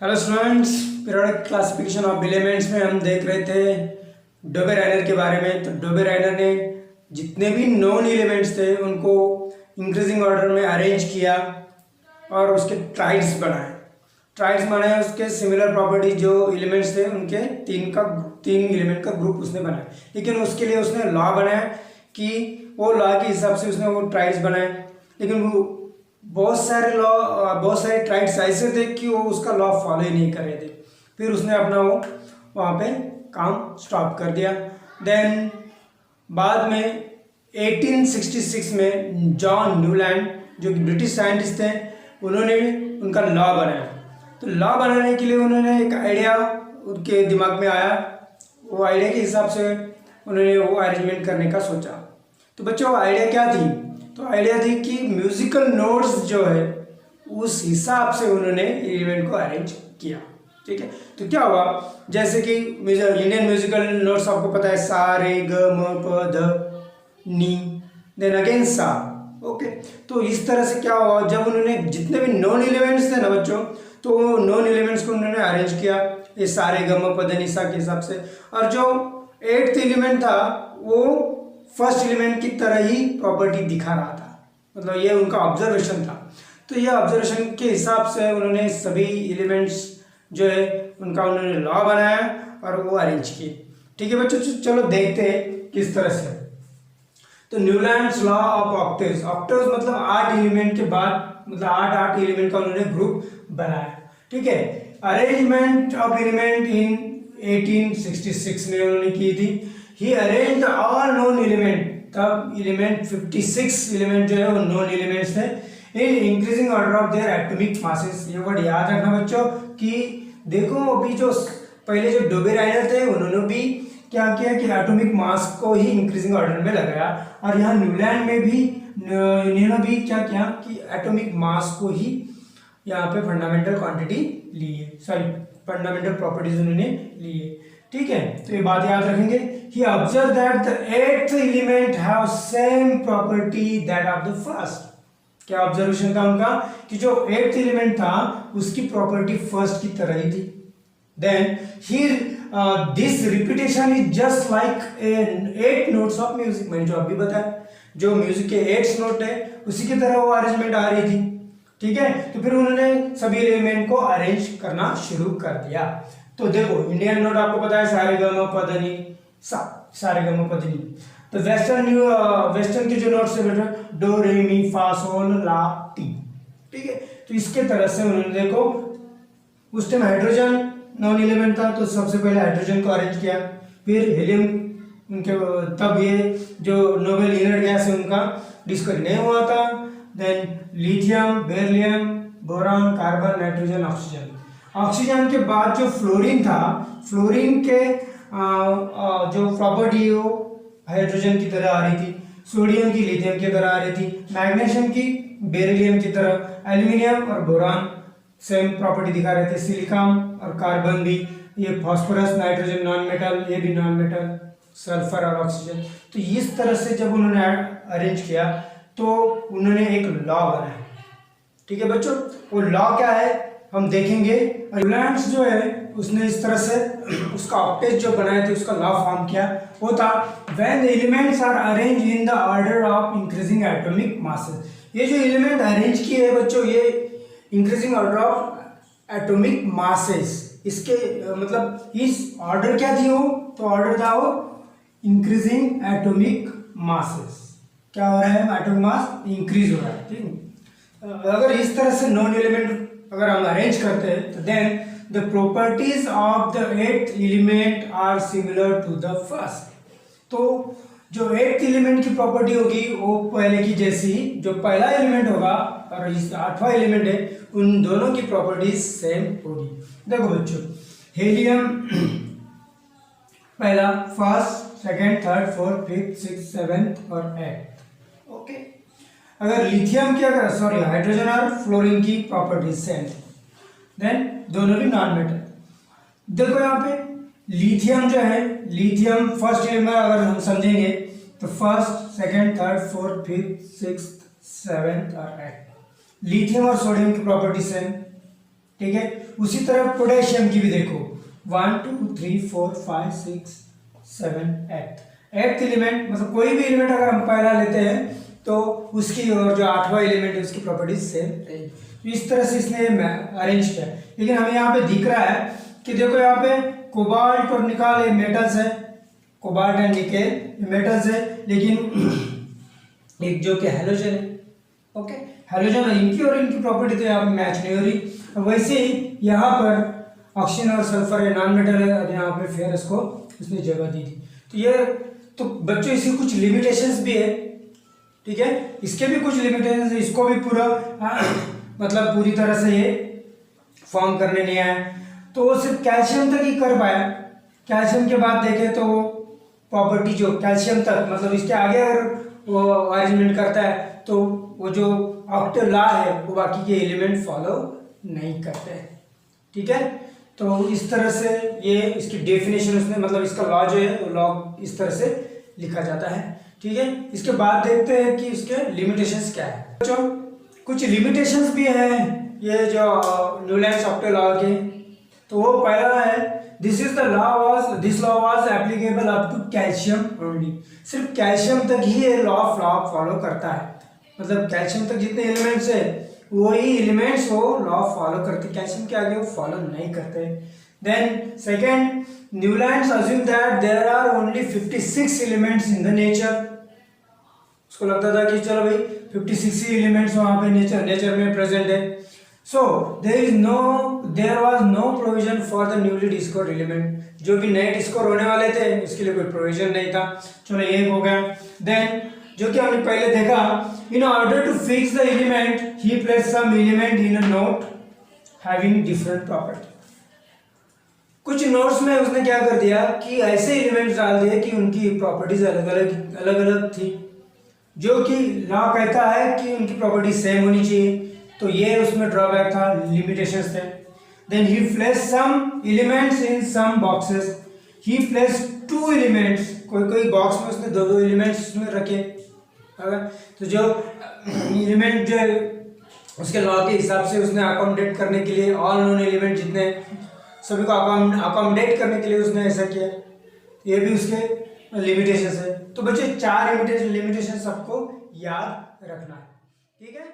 Hello students, periodic classification of elements में हम देख रहे थे डोबेराइनर के बारे में। तो डोबेराइनर ने जितने भी नॉन एलिमेंट्स थे उनको इंक्रीजिंग ऑर्डर में अरेंज किया और उसके ट्राइड्स बनाए उसके सिमिलर प्रॉपर्टी जो एलिमेंट्स थे उनके तीन एलिमेंट का ग्रुप उसने बनाया। लेकिन उसके लिए उसने लॉ बनाया कि वो लॉ के हिसाब से उसने वो ट्राइड्स बनाए। लेकिन वो बहुत सारे ट्राइड्स ऐसे थे कि वो उसका लॉ फॉलो ही नहीं कर रहे थे। फिर उसने अपना वो वहाँ पे काम स्टॉप कर दिया। देन बाद में 1866 में जॉन न्यूलैंड जो कि ब्रिटिश साइंटिस्ट थे, उन्होंने उनका लॉ बनाया। तो लॉ बनाने के लिए उन्होंने एक आइडिया उनके दिमाग में आया। वो आइडिया के हिसाब से उन्होंने वो अरेंजमेंट करने का सोचा। तो बच्चों, आइडिया क्या थी? तो आइडिया थी कि म्यूजिकल नोट्स जो है उस हिसाब से उन्होंने इवेंट को अरेंज किया। ठीक है, तो क्या हुआ, जैसे कि इंडियन म्यूजिकल नोट्स आपको पता है, सा रे ग म प ध नी, देन अगेन सा। ओके, तो इस तरह से क्या हुआ, जब उन्होंने जितने भी नॉन एलिमेंट्स थे ना बच्चों, तो नॉन एलिमेंट्स को उन्होंने अरेंज किया ये सारे ग म प ध नि सा के हिसाब से। और जो 8th एलिमेंट था वो फर्स्ट एलिमेंट की तरह ही प्रॉपर्टी दिखा रहा था, मतलब ये उनका ऑब्जर्वेशन था। तो ये ऑब्जर्वेशन के हिसाब से उन्होंने सभी एलिमेंट्स जो है उनका उन्होंने लॉ बनाया और वो अरेंज किए। ठीक है बच्चों, चलो देखते हैं किस तरह से। तो Newlands law of octaves, octaves मतलब 8 एलिमेंट के बाद, मतलब 8 एलिमेंट का उन्होंने ग्रुप बनाया। ठीक है, अरेंजमेंट ऑफ एलिमेंट इन 1866 में उन्होंने की थी। ही अरेंज ऑल नॉन एलिमेंट, तब एलिमेंट 56 एलिमेंट जो है वो नॉन एलिमेंट्स थे, in increasing order of their atomic masses. ये वर्ड याद रखना बच्चों कि देखो अभी जो पहले जो डोबेराइनर थे उन्होंने भी क्या किया कि एटॉमिक मास को ही इंक्रीजिंग ऑर्डर में लगाया, और यहाँ न्यूलैंड में भी इन्होंने भी क्या किया कि एटॉमिक मास को ही यहाँ पे फंडामेंटल क्वांटिटी ली है, सॉरी फंडामेंटल प्रॉपर्टीज उन्होंने ली है। ठीक है, तो ये बात याद रखेंगे। He observed that the 8th element have same property that of the first. क्या ऑब्जर्वेशन था उनका कि जो 8th एलिमेंट था उसकी प्रॉपर्टी फर्स्ट की तरह ही थी। Then here this repetition is just like 8 notes of music। मैंने जो अभी बताया, जो म्यूजिक के 8 नोट है उसी की तरह वो अरेंजमेंट आ रही थी। ठीक है, तो फिर उन्होंने सभी एलिमेंट को अरेंज करना शुरू कर दिया। तो देखो इंडियन नोट आपको पता है, सारे ग म प ध नि सा, सारे ग म प ध नि। तो वेस्टर्न के जो नोट्स है बेटा, डो रे मी फा सोल ला टी। ठीक है, तो इसके तरह से उन्होंने देखो, उस टाइम हाइड्रोजन नॉन एलिमेंट था तो सबसे पहले हाइड्रोजन को अरेंज किया, फिर हीलियम उनके, तब ये जो नोबेल इनर्ट गैस है उनका डिस्कवरी नहीं हुआ था। Then lithium, beryllium, boron, carbon, nitrogen, oxygen. Oxygen के बाद जो फ्लोरीन था, फ्लोरीन के जो प्रॉपर्टी वो हाइड्रोजन की तरह आ रही थी, सोडियम की लिथियम की तरह आ रही थी, मैग्नीशियम की बेरिलियम की तरह, एल्यूमिनियम और बोरान सेम प्रॉपर्टी दिखा रहे थे, सिलिकॉन और कार्बन भी, ये फास्फोरस, नाइट्रोजन नॉन मेटल, ये भी नॉन मेटल, सल्फर और ऑक्सीजन। तो इस तरह से जब उन्होंने अरेंज किया तो उन्होंने एक लॉ बनाया। ठीक है बच्चों, वो लॉ क्या है हम देखेंगे। न्यूलैंड्स जो है उसने इस तरह से उसका ऑक्टेव जो बनाए थे उसका लॉ फॉर्म किया, वो था when the elements are arrange in the order of increasing atomic masses. ये जो एलिमेंट अरेंज किए हैं बच्चों, ये increasing order of atomic masses, इसके मतलब इस ऑर्डर क्या थी वो, तो ऑर्डर था वो इंक्रीजिंग एटॉमिक मासेस। क्या हो रहा है, एटॉमिक मास इंक्रीज हो रहा है। ठीक, अगर इस तरह से नॉन एलिमेंट अगर हम अरेंज करते हैं तो then the properties of the 8th element are similar to the first. तो जो 8th एलिमेंट की प्रॉपर्टी होगी वो पहले की जैसी, जो पहला एलिमेंट होगा और इस 8वां एलिमेंट है, उन दोनों की प्रॉपर्टीज सेम होगी। देखो बच्चों, हीलियम पहला, first, second, third, fourth, fifth, six, seventh और 8th। ओके, अगर लिथियम की, अगर सॉरी हाइड्रोजन और फ्लोरीन की प्रॉपर्टीज सेम, देन दोनों भी नॉन मेटल। देखो यहाँ पे लिथियम जो है, लिथियम फर्स्ट एलिमेंट अगर हम समझेंगे तो first, second, third, fourth, fifth, sixth, seventh और 8th। लिथियम और सोडियम की प्रॉपर्टी सेम। ठीक है। उसी तरह पोटेशियम की भी देखो 1 2 3 4 5 6 7 8th एलिमेंट, मतलब कोई भी एलिमेंट अगर हम पहला लेते हैं तो उसकी और जो 8वां एलिमेंट है उसकी प्रॉपर्टीज सेम रहेगी। तो इस तरह से इसने अरेंज किया। लेकिन हमें यहाँ पे दिख रहा है कि देखो यहाँ पे कोबाल्ट और निकल ये मेटल्स है, कोबाल्ट एंड निकेल मेटल्स है, लेकिन एक जो कि हैलोजन है, ओके, हैलोजन है, इनकी और इनकी प्रॉपर्टी तो यहाँ पे मैच नहीं हो रही। वैसे ही यहाँ पर ऑक्सीजन और सल्फर है, नॉन मेटल है, और यहाँ पे फेरस को उसने जगह दी थी। तो ये तो बच्चों इसकी कुछ लिमिटेशंस भी है, ठीक है, इसके भी कुछ लिमिटेशंस है, इसको भी पूरा मतलब पूरी तरह से ये फॉर्म करने नहीं आया। तो वो सिर्फ कैल्शियम तक ही कर पाया। कैल्शियम के बाद देखें तो वो प्रॉपर्टी जो कैल्शियम तक, मतलब इसके आगे अगर वो अरेंजमेंट करता है तो वो जो ऑक्टेव लॉ है वो बाकी के एलिमेंट फॉलो नहीं करते हैं, ठीक है। तो इस तरह से ये इसकी डेफिनेशन उसने, मतलब इसका लॉ जो है वो लॉ इस तरह से लिखा जाता है, ठीक है। इसके बाद देखते हैं कि इसके लिमिटेशंस क्या है। बच्चों कुछ लिमिटेशंस भी हैं ये जो न्यूलैंड्स ऑक्टेव लॉ के। तो वो पहला है, this law was applicable up to calcium only. सिर्फ कैल्शियम तक ही ये लॉ फॉलो करता है, मतलब कैल्शियम तक जितने एलिमेंट्स है वही एलिमेंट्स वो लॉ फॉलो करते, कैल्शियम के आगे वो फॉलो नहीं करते। Then second, Newlands assume that there are only 56 elements in the nature. उसको लगता था कि चलो भाई 56 ही एलिमेंट्स वहाँ पे नेचर में प्रेजेंट है। So there was no provision for the newly discovered element. जो भी नए डिस्कवर होने वाले थे इसके लिए कोई प्रोविजन नहीं था। चलो एक हो गया। देन जो कि हमने पहले देखा, in order to fix the element he place some element in a not having different property. कुछ नोट्स में उसने क्या कर दिया कि ऐसे एलिमेंट्स डाल दिए कि उनकी प्रॉपर्टीज अलग अलग थी, जो कि लॉ कहता है कि उनकी प्रॉपर्टी सेम होनी चाहिए। तो ये उसमें ड्रॉबैक था, लिमिटेशंस थे। Then he place some elements in some boxes, he place 2 elements, कोई बॉक्स में उसने दो एलिमेंट्स उसमें रखे। तो जो एलिमेंट जो उसके लॉ के हिसाब से उसने अकोमोडेट करने के लिए ऑल नोन एलिमेंट जितने सभी को अकोमोडेट करने के लिए उसने ऐसा किया। ये भी उसके लिमिटेशंस है। तो बच्चे 4 लिमिटेशन सबको याद रखना है, ठीक है।